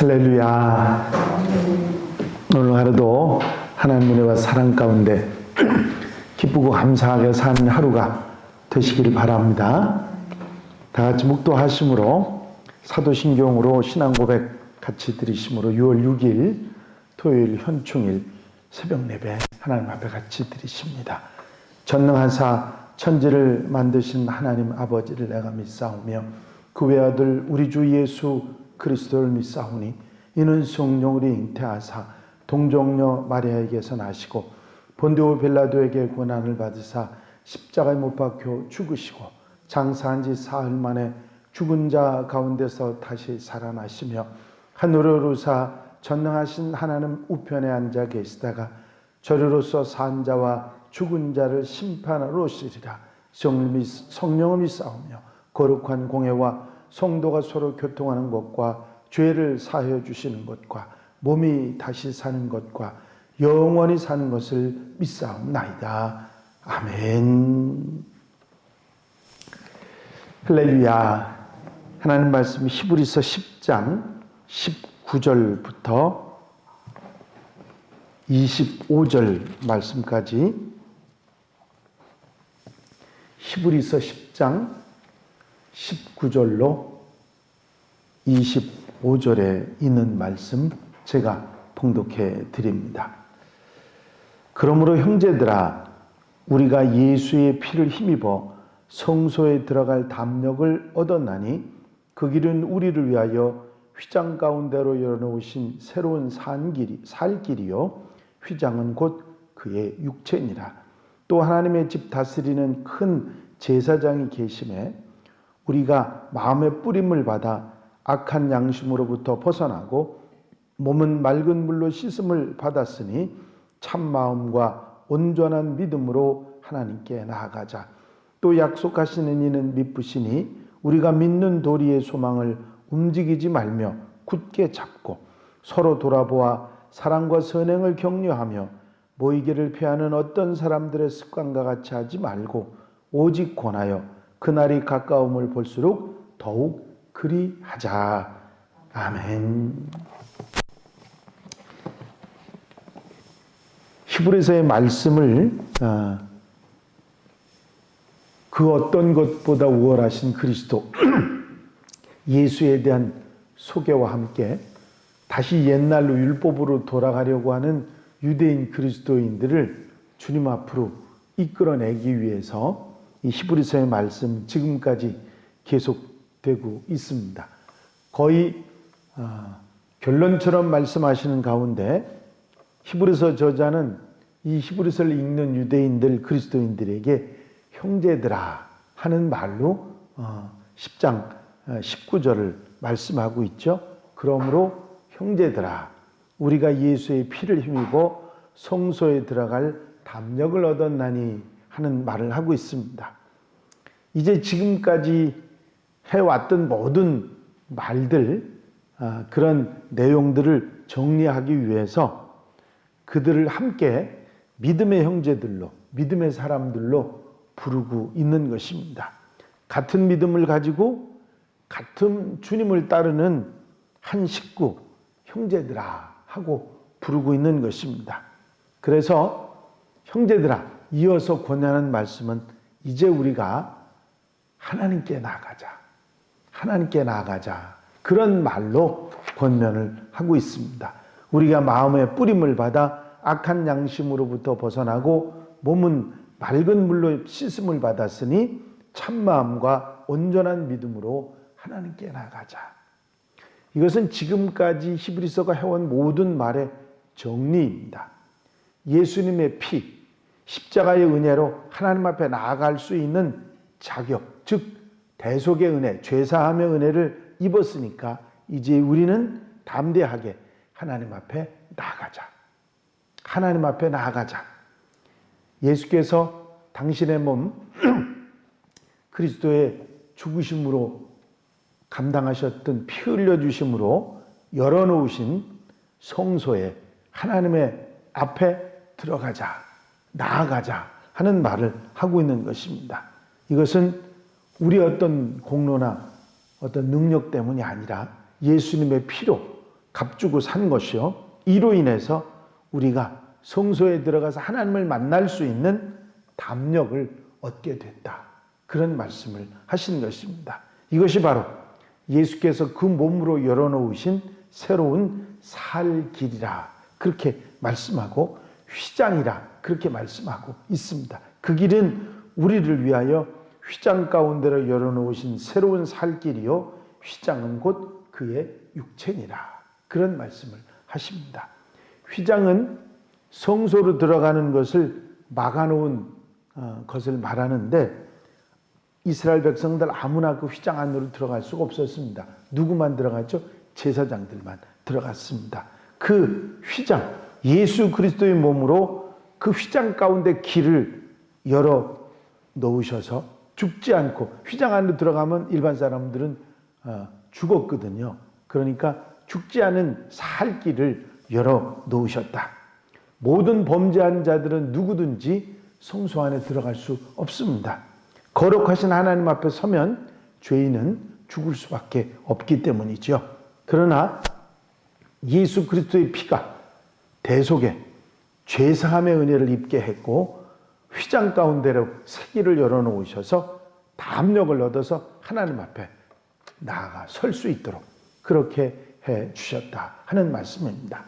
할렐루야. 오늘 하루도 하나님 은혜와 사랑 가운데 기쁘고 감사하게 사는 하루가 되시길 바랍니다. 다 같이 묵도하심으로 사도신경으로 신앙고백 같이 드리심으로 6월 6일 토요일 현충일 새벽 예배 하나님 앞에 같이 드리십니다. 전능하사 천지를 만드신 하나님 아버지를 내가 믿사오며 그 외아들 우리 주 예수 그리스도를 믿사오니 이는 성령으로 잉태하사 동정녀 마리아에게서 나시고 본디오 빌라도에게 고난을 받으사 십자가에 못 박혀 죽으시고 장사한 지 사흘 만에 죽은 자 가운데서 다시 살아나시며 하늘에 오르사 전능하신 하나님 우편에 앉아 계시다가 저리로서 산 자와 죽은 자를 심판하러 오시리라. 성령을 믿사오며 거룩한 공회와 성도가 서로 교통하는 것과 죄를 사하여 주시는 것과 몸이 다시 사는 것과 영원히 사는 것을 믿사옵나이다. 아멘. 할렐루야. 하나님 말씀 히브리서 10장 19절부터 25절 말씀까지 히브리서 10장 19절로 25절에 있는 말씀 제가 봉독해 드립니다. 그러므로 형제들아 우리가 예수의 피를 힘입어 성소에 들어갈 담력을 얻었나니 그 길은 우리를 위하여 휘장 가운데로 열어놓으신 새로운 살 길이요 휘장은 곧 그의 육체니라. 또 하나님의 집 다스리는 큰 제사장이 계심에 우리가 마음의 뿌림을 받아 악한 양심으로부터 벗어나고 몸은 맑은 물로 씻음을 받았으니 참 마음과 온전한 믿음으로 하나님께 나아가자. 또 약속하시는 이는 미쁘시니 우리가 믿는 도리의 소망을 움직이지 말며 굳게 잡고 서로 돌아보아 사랑과 선행을 격려하며 모이기를 피하는 어떤 사람들의 습관과 같이 하지 말고 오직 권하여 그날이 가까움을 볼수록 더욱 그리하자. 아멘. 히브리서의 말씀을 그 어떤 것보다 우월하신 그리스도 예수에 대한 소개와 함께 다시 옛날로 율법으로 돌아가려고 하는 유대인 그리스도인들을 주님 앞으로 이끌어내기 위해서 이 히브리서의 말씀 지금까지 계속되고 있습니다. 거의 결론처럼 말씀하시는 가운데 히브리서 저자는 이 히브리서를 읽는 유대인들 그리스도인들에게 형제들아 하는 말로 10장 19절을 말씀하고 있죠. 그러므로 형제들아 우리가 예수의 피를 힘입어 성소에 들어갈 담력을 얻었나니 하는 말을 하고 있습니다. 이제 지금까지 해왔던 모든 말들 그런 내용들을 정리하기 위해서 그들을 함께 믿음의 형제들로 믿음의 사람들로 부르고 있는 것입니다. 같은 믿음을 가지고 같은 주님을 따르는 한 식구 형제들아 하고 부르고 있는 것입니다. 그래서 형제들아 이어서 권하는 말씀은 이제 우리가 하나님께 나아가자. 하나님께 나아가자. 그런 말로 권면을 하고 있습니다. 우리가 마음의 뿌림을 받아 악한 양심으로부터 벗어나고 몸은 맑은 물로 씻음을 받았으니 참마음과 온전한 믿음으로 하나님께 나아가자. 이것은 지금까지 히브리서가 해온 모든 말의 정리입니다. 예수님의 피, 십자가의 은혜로 하나님 앞에 나아갈 수 있는 자격, 즉 대속의 은혜, 죄사함의 은혜를 입었으니까 이제 우리는 담대하게 하나님 앞에 나아가자. 하나님 앞에 나아가자. 예수께서 당신의 몸 그리스도의 죽으심으로 감당하셨던 피 흘려주심으로 열어놓으신 성소에 하나님의 앞에 들어가자, 나아가자 하는 말을 하고 있는 것입니다. 이것은 우리 어떤 공로나 어떤 능력 때문이 아니라 예수님의 피로 값주고 산 것이요, 이로 인해서 우리가 성소에 들어가서 하나님을 만날 수 있는 담력을 얻게 됐다. 그런 말씀을 하신 것입니다. 이것이 바로 예수께서 그 몸으로 열어놓으신 새로운 살 길이라 그렇게 말씀하고, 휘장이라 그렇게 말씀하고 있습니다. 그 길은 우리를 위하여 휘장 가운데로 열어놓으신 새로운 살 길이요, 휘장은 곧 그의 육체니라 그런 말씀을 하십니다. 휘장은 성소로 들어가는 것을 막아놓은 것을 말하는데, 이스라엘 백성들 아무나 그 휘장 안으로 들어갈 수가 없었습니다. 누구만 들어갔죠? 제사장들만 들어갔습니다. 그 휘장, 예수 그리스도의 몸으로 그 휘장 가운데 길을 열어 놓으셔서 죽지 않고, 휘장 안으로 들어가면 일반 사람들은 죽었거든요. 그러니까 죽지 않은 살 길을 열어 놓으셨다. 모든 범죄한 자들은 누구든지 성소 안에 들어갈 수 없습니다. 거룩하신 하나님 앞에 서면 죄인은 죽을 수밖에 없기 때문이죠. 그러나 예수 그리스도의 피가 대속에 죄사함의 은혜를 입게 했고, 휘장 가운데로 새 길을 열어놓으셔서 담력을 얻어서 하나님 앞에 나아가 설 수 있도록 그렇게 해 주셨다 하는 말씀입니다.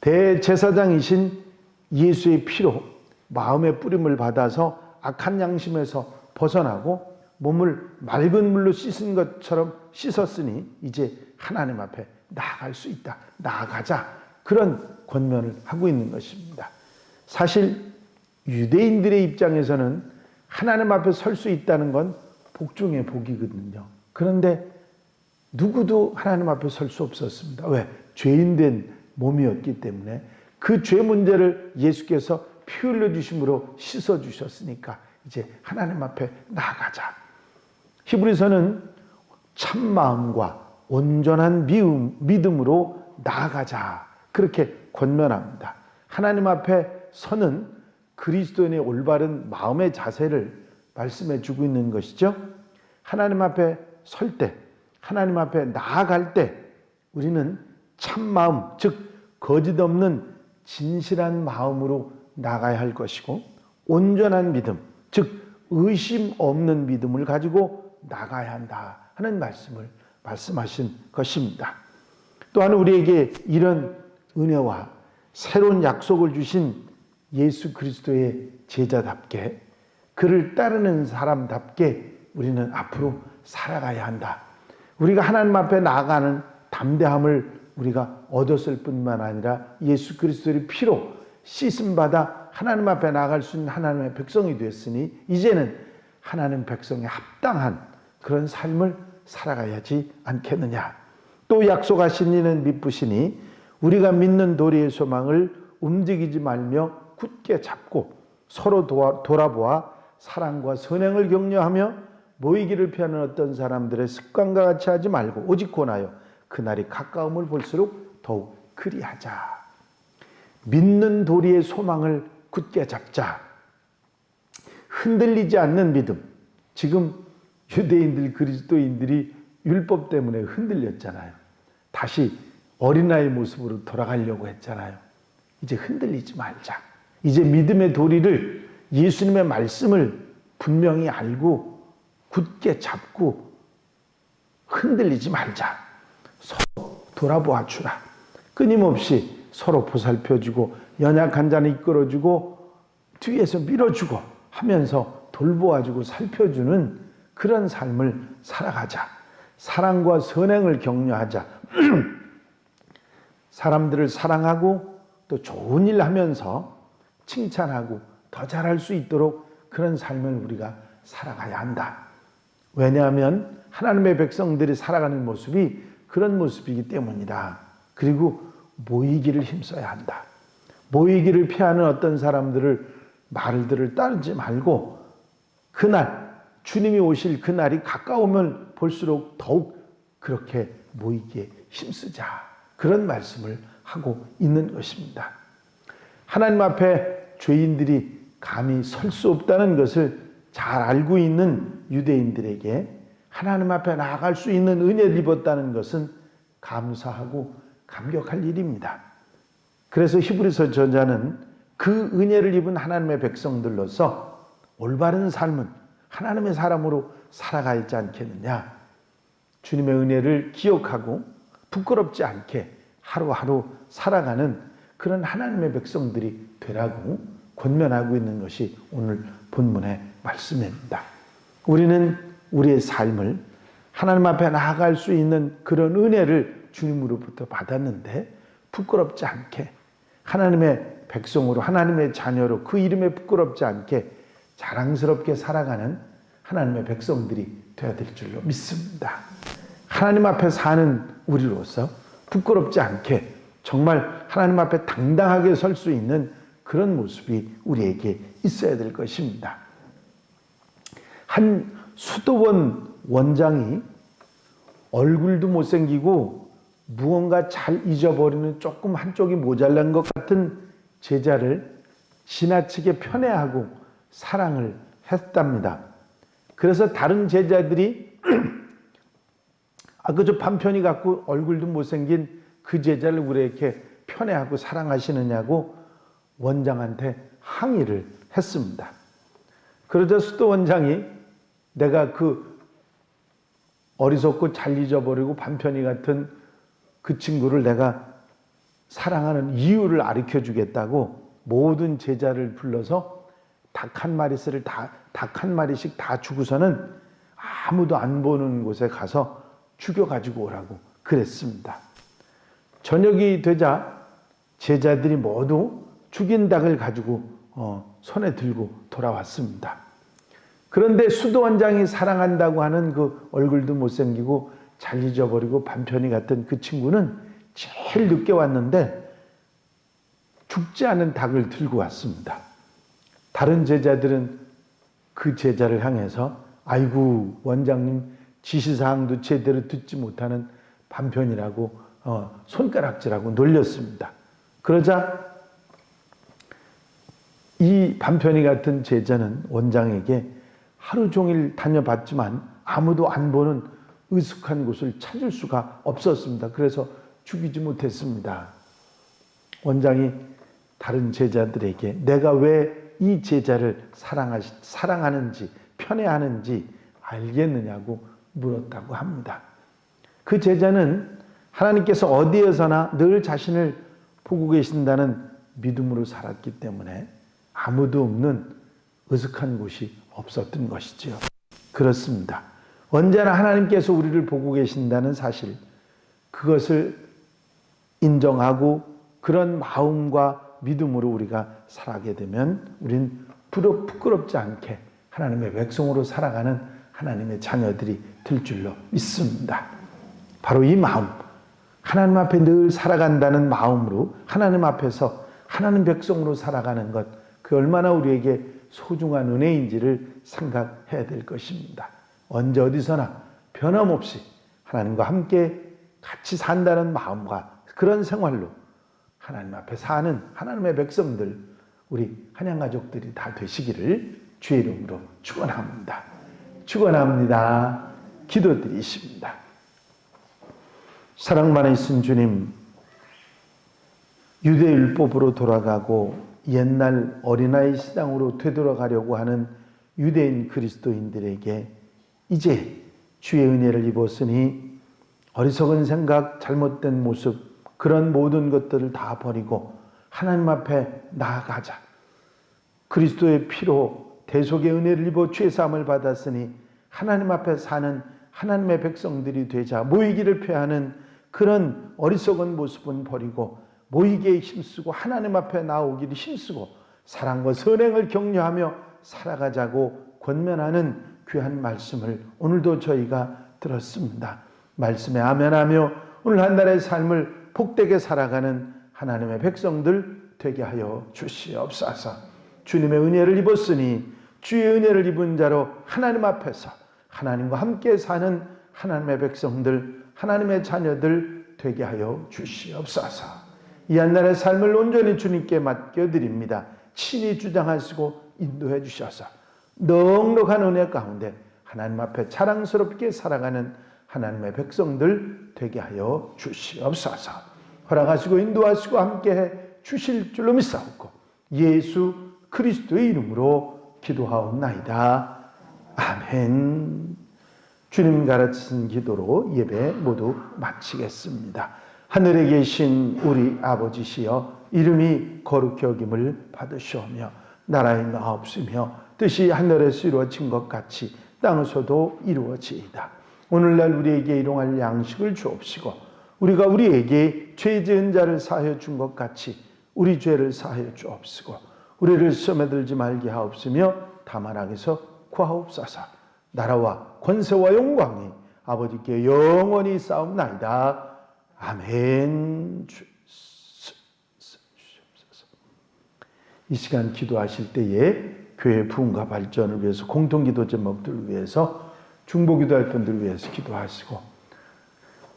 대제사장이신 예수의 피로 마음의 뿌림을 받아서 악한 양심에서 벗어나고 몸을 맑은 물로 씻은 것처럼 씻었으니 이제 하나님 앞에 나아갈 수 있다. 나아가자. 그런 권면을 하고 있는 것입니다. 사실 유대인들의 입장에서는 하나님 앞에 설 수 있다는 건 복 중의 복이거든요. 그런데 누구도 하나님 앞에 설 수 없었습니다. 왜? 죄인된 몸이었기 때문에 그 죄 문제를 예수께서 피 흘려주심으로 씻어주셨으니까 이제 하나님 앞에 나아가자. 히브리서는 참 마음과 온전한 믿음으로 나아가자. 그렇게 권면합니다. 하나님 앞에 서는 그리스도인의 올바른 마음의 자세를 말씀해 주고 있는 것이죠. 하나님 앞에 설 때, 하나님 앞에 나아갈 때 우리는 참 마음, 즉 거짓 없는 진실한 마음으로 나가야 할 것이고, 온전한 믿음, 즉 의심 없는 믿음을 가지고 나가야 한다 하는 말씀을 말씀하신 것입니다. 또한 우리에게 이런 은혜와 새로운 약속을 주신 예수 그리스도의 제자답게, 그를 따르는 사람답게 우리는 앞으로 살아가야 한다. 우리가 하나님 앞에 나아가는 담대함을 우리가 얻었을 뿐만 아니라 예수 그리스도의 피로 씻음받아 하나님 앞에 나아갈 수 있는 하나님의 백성이 됐으니 이제는 하나님 백성에 합당한 그런 삶을 살아가야지 않겠느냐. 또 약속하신 이는 미쁘시니 우리가 믿는 도리의 소망을 움직이지 말며 굳게 잡고 서로 돌아보아 사랑과 선행을 격려하며 모이기를 피하는 어떤 사람들의 습관과 같이 하지 말고 오직 권하여 그날이 가까움을 볼수록 더욱 그리하자. 믿는 도리의 소망을 굳게 잡자. 흔들리지 않는 믿음. 지금 유대인들, 그리스도인들이 율법 때문에 흔들렸잖아요. 다시 어린아이 모습으로 돌아가려고 했잖아요. 이제 흔들리지 말자. 이제 믿음의 도리를, 예수님의 말씀을 분명히 알고 굳게 잡고 흔들리지 말자. 서로 돌아보아 주라. 끊임없이 서로 보살펴주고 연약한 자는 이끌어주고 뒤에서 밀어주고 하면서 돌보아주고 살펴주는 그런 삶을 살아가자. 사랑과 선행을 격려하자. 사람들을 사랑하고 또 좋은 일 하면서 칭찬하고 더 잘할 수 있도록 그런 삶을 우리가 살아가야 한다. 왜냐하면 하나님의 백성들이 살아가는 모습이 그런 모습이기 때문이다. 그리고 모이기를 힘써야 한다. 모이기를 피하는 어떤 말들을 따르지 말고 그날 주님이 오실 그날이 가까우면 볼수록 더욱 그렇게 모이기에 힘쓰자. 그런 말씀을 하고 있는 것입니다. 하나님 앞에 죄인들이 감히 설 수 없다는 것을 잘 알고 있는 유대인들에게 하나님 앞에 나아갈 수 있는 은혜를 입었다는 것은 감사하고 감격할 일입니다. 그래서 히브리서 저자는 그 은혜를 입은 하나님의 백성들로서 올바른 삶은 하나님의 사람으로 살아가 있지 않겠느냐. 주님의 은혜를 기억하고 부끄럽지 않게 하루하루 살아가는 그런 하나님의 백성들이 되라고 권면하고 있는 것이 오늘 본문의 말씀입니다. 우리는 우리의 삶을 하나님 앞에 나아갈 수 있는 그런 은혜를 주님으로부터 받았는데 부끄럽지 않게 하나님의 백성으로 하나님의 자녀로 그 이름에 부끄럽지 않게 자랑스럽게 살아가는 하나님의 백성들이 되어야 될 줄로 믿습니다. 하나님 앞에 사는 우리로서 부끄럽지 않게 정말 하나님 앞에 당당하게 설 수 있는 그런 모습이 우리에게 있어야 될 것입니다. 한 수도원 원장이 얼굴도 못생기고 무언가 잘 잊어버리는 조금 한쪽이 모자란 것 같은 제자를 지나치게 편애하고 사랑을 했답니다. 그래서 다른 제자들이 그저 반편이 같고 얼굴도 못생긴 그 제자를 왜 이렇게 편애하고 사랑하시느냐고 원장한테 항의를 했습니다. 그러자 수도 원장이 내가 그 어리석고 잘 잊어버리고 반편이 같은 그 친구를 내가 사랑하는 이유를 가르쳐 주겠다고 모든 제자를 불러서 닭 한 마리씩 다 주고서는 아무도 안 보는 곳에 가서 죽여가지고 오라고 그랬습니다. 저녁이 되자 제자들이 모두 죽인 닭을 가지고 손에 들고 돌아왔습니다. 그런데 수도원장이 사랑한다고 하는 그 얼굴도 못생기고 잘 잊어버리고 반편이 같은 그 친구는 제일 늦게 왔는데 죽지 않은 닭을 들고 왔습니다. 다른 제자들은 그 제자를 향해서 아이고 원장님 지시사항도 제대로 듣지 못하는 반편이라고 손가락질하고 놀렸습니다. 그러자 이 반편이 같은 제자는 원장에게 하루 종일 다녀봤지만 아무도 안 보는 으슥한 곳을 찾을 수가 없었습니다. 그래서 죽이지 못했습니다. 원장이 다른 제자들에게 내가 왜 이 제자를 사랑하는지 편애하는지 알겠느냐고 물었다고 합니다. 그 제자는 하나님께서 어디에서나 늘 자신을 보고 계신다는 믿음으로 살았기 때문에 아무도 없는 으슥한 곳이 없었던 것이지요. 그렇습니다. 언제나 하나님께서 우리를 보고 계신다는 사실, 그것을 인정하고 그런 마음과 믿음으로 우리가 살아가게 되면 우린 부끄럽지 않게 하나님의 백성으로 살아가는 하나님의 자녀들이 될 줄로 믿습니다. 바로 이 마음, 하나님 앞에 늘 살아간다는 마음으로 하나님 앞에서 하나님 백성으로 살아가는 것, 그 얼마나 우리에게 소중한 은혜인지를 생각해야 될 것입니다. 언제 어디서나 변함없이 하나님과 함께 같이 산다는 마음과 그런 생활로 하나님 앞에 사는 하나님의 백성들, 우리 한양가족들이 다 되시기를 주의 이름으로 축원합니다. 축원합니다. 기도드리십니다. 사랑 많으신 주님, 유대율법으로 돌아가고 옛날 어린아이 시장으로 되돌아가려고 하는 유대인 그리스도인들에게 이제 주의 은혜를 입었으니 어리석은 생각, 잘못된 모습, 그런 모든 것들을 다 버리고 하나님 앞에 나아가자. 그리스도의 피로 대속의 은혜를 입어 죄 사함을 받았으니 하나님 앞에 사는 하나님의 백성들이 되자. 모이기를 피하는 그런 어리석은 모습은 버리고 모이기에 힘쓰고 하나님 앞에 나오기를 힘쓰고 사랑과 선행을 격려하며 살아가자고 권면하는 귀한 말씀을 오늘도 저희가 들었습니다. 말씀에 아멘하며 오늘 한 달의 삶을 복되게 살아가는 하나님의 백성들 되게 하여 주시옵소서. 주님의 은혜를 입었으니 주의 은혜를 입은 자로 하나님 앞에서 하나님과 함께 사는 하나님의 백성들, 하나님의 자녀들 되게 하여 주시옵소서. 이 한 날의 삶을 온전히 주님께 맡겨드립니다. 친히 주장하시고 인도해 주셔서 넉넉한 은혜 가운데 하나님 앞에 자랑스럽게 살아가는 하나님의 백성들 되게 하여 주시옵소서. 허락하시고 인도하시고 함께해 주실 줄로 믿사옵고 예수 그리스도의 이름으로 기도하옵나이다. 아멘. 주님 가르치신 기도로 예배 모두 마치겠습니다. 하늘에 계신 우리 아버지시여 이름이 거룩히 여김을 받으시오며 나라의 마옵시며 뜻이 하늘에서 이루어진 것 같이 땅에서도 이루어지이다. 오늘날 우리에게 일용할 양식을 주옵시고 우리가 우리에게 죄 지은 자를 사하여 준 것 같이 우리 죄를 사하여 주옵시고 우리를 시험에 들지 말게 하옵시며 다만 악에서 구하옵소서. 나라와 권세와 영광이 아버지께 영원히 싸움나이다. 아멘. 이 시간 기도하실 때에 교회 부흥과 발전을 위해서 공동기도 제목들을 위해서 중보기도할 분들을 위해서 기도하시고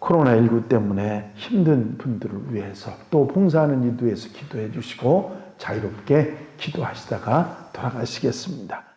코로나19 때문에 힘든 분들을 위해서 또 봉사하는 이들 위해서 기도해 주시고 자유롭게 기도하시다가 돌아가시겠습니다.